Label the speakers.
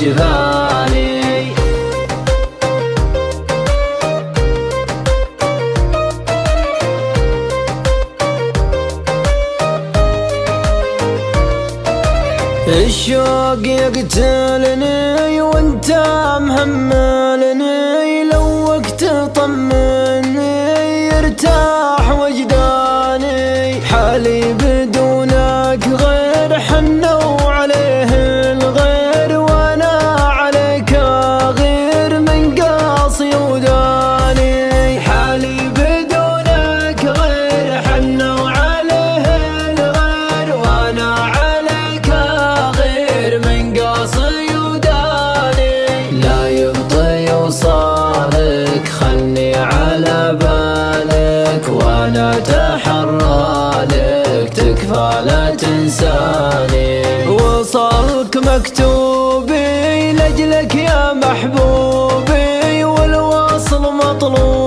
Speaker 1: جفاني. الشوق يقتلني وانت مهملني، لو وقت طمني يرتاح وجداني. حالي بدونك غير حنوا عليه الغير، وانا عليك غير من قاصي وداني. حالي بدونك غير حنوا عليه الغير، وانا عليك غير من قاصي وداني. لا يبطي وصالك خلني على بالك، وانا تحرى لك تكفى لا تنساني. وصلك مكتوبي لأجلك يا محبوبي، والوصل مطلوب